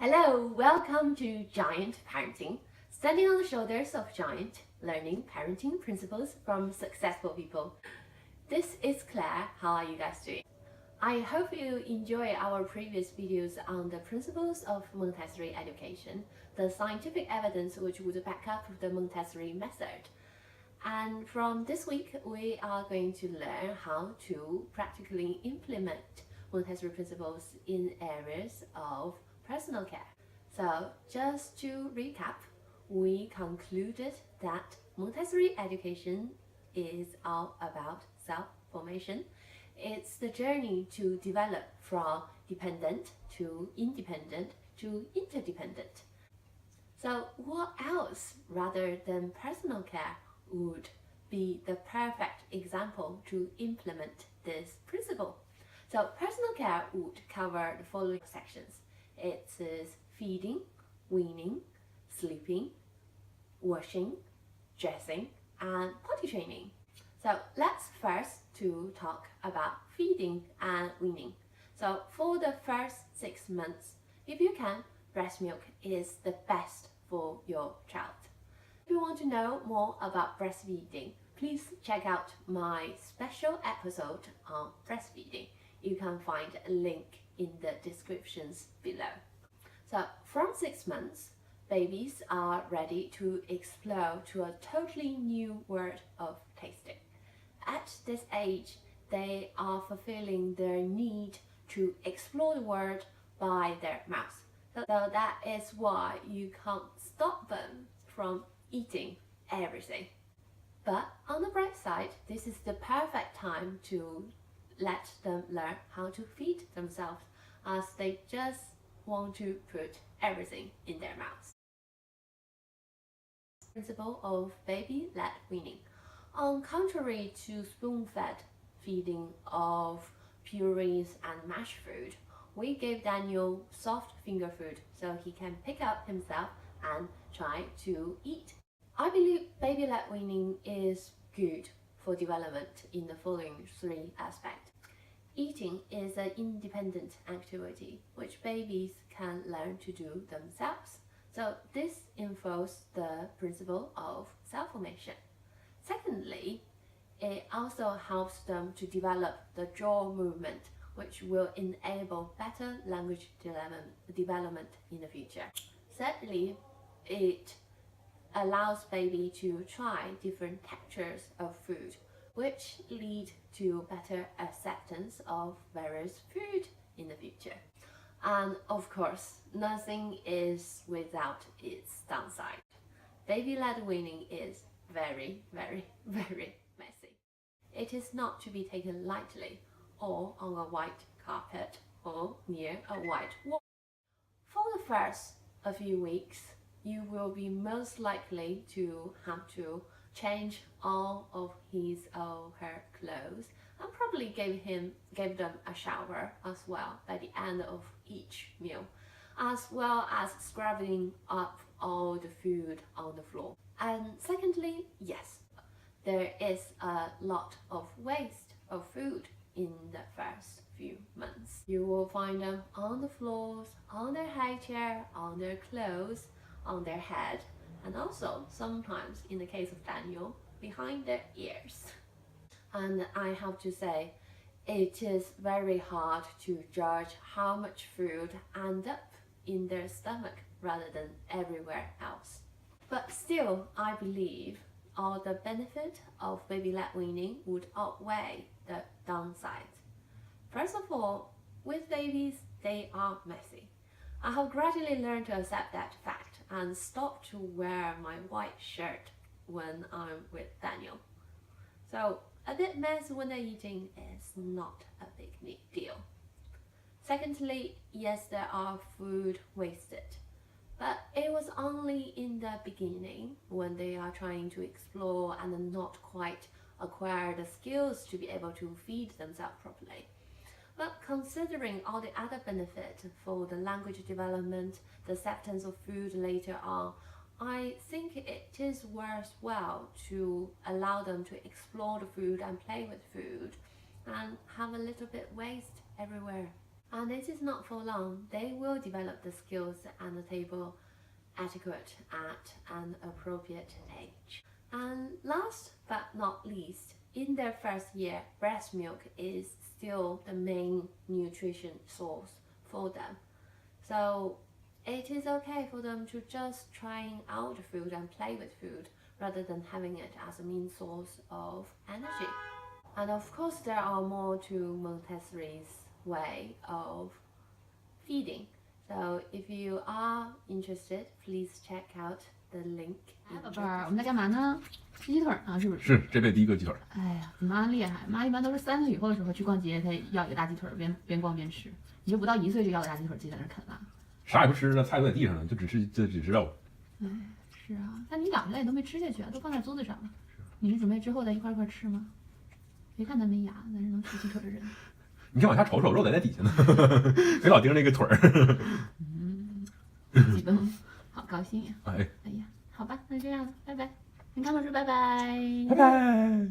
Hello, welcome to Giant Parenting, standing on the shoulders of giant, learning parenting principles from successful people. This is Claire. How are you guys doing? I hope you enjoy our previous videos on the principles of Montessori education, the scientific evidence which would back up the Montessori method. And from this week, we are going to learn how to practically implement Montessori principles in areas of personal care. So just to recap, we concluded that Montessori education is all about self-formation. It's the journey to develop from dependent to independent to interdependent. So what else rather than personal care would be the perfect example to implement this principle? So personal care would cover the following sections. It is feeding, weaning, sleeping, washing, dressing, and potty training. So let's first talk about feeding and weaning. So for the first 6 months, if you can, breast milk is the best for your child. If you want to know more about breastfeeding, please check out my special episode on breastfeeding. You can find a link in the descriptions below. So from 6 months, babies are ready to explore to a totally new world of tasting. At this age, they are fulfilling their need to explore the world by their mouth. So that is why you can't stop them from eating everything. But on the bright side, this is the perfect time to let them learn how to feed themselves, as they just want to put everything in their mouths. Principle of baby led weaning. On contrary to spoon-fed feeding of purees and mashed food, we gave Daniel soft finger food so he can pick up himself and try to eat. I believe baby led weaning is good for development in the following 3 aspects. Eating is an independent activity which babies can learn to do themselves. So this involves the principle of self-formation. Secondly, it also helps them to develop the jaw movement, which will enable better language development in the future. Thirdly, it allows baby to try different textures of food, which lead to better acceptance of various food in the future. And of course, nothing is without its downside. Baby-led weaning is very, very, very messy. It is not to be taken lightly or on a white carpet or near a white wall. For the first few weeks, you will be most likely to have to change all of his or her clothes and probably gave them a shower as well by the end of each meal, as well as scrubbing up all the food on the floor. And secondly, yes, there is a lot of waste of food in the first few months. You will find them on the floors, on their high chair, on their clothes, on their head, and also sometimes, in the case of Daniel, behind their ears. And I have to say, it is very hard to judge how much food ends up in their stomach rather than everywhere else. But still, I believe all the benefit of baby-led weaning would outweigh the downsides. First of all, with babies, they are messy. I have gradually learned to accept that fact and stop to wear my white shirt when I'm with Daniel. So a bit messy when they're eating is not a big deal. Secondly, yes, there are food wasted, but it was only in the beginning when they are trying to explore and not quite acquire the skills to be able to feed themselves properly. But considering all the other benefits for the language development, the acceptance of food later on, I think it is worthwhile to allow them to explore the food and play with food and have a little bit waste everywhere. And this is not for long. They will develop the skills and the table etiquette at an appropriate age. And last but not least, in their first year, breast milk is still the main nutrition source for them. So it is okay for them to just trying out food and play with food rather than having it as a main source of energy. And of course, there are more to Montessori's way of feeding. So if you are interested, please check out the link. 宝贝儿，我们在干嘛呢？吃鸡腿呢，是不是？是这辈子第一个鸡腿。哎呀，你妈厉害，妈一般都是3岁以后的时候去逛街，她要一个大鸡腿，边逛边吃。你这不到1岁就要个大鸡腿，自己在那啃了。啥也不吃，那菜都在地上呢，就只吃肉。哎，是啊，但你咬下来也都没吃下去啊，都放在桌子上了。你是准备之后再一块吃吗？别看他没牙，但是能吃鸡腿的人。你先往下瞅瞅，肉在那底下呢，别老盯着那个腿儿。激动，好高兴呀！哎呀，好吧，那这样了，拜拜。你看老师，拜拜，拜拜。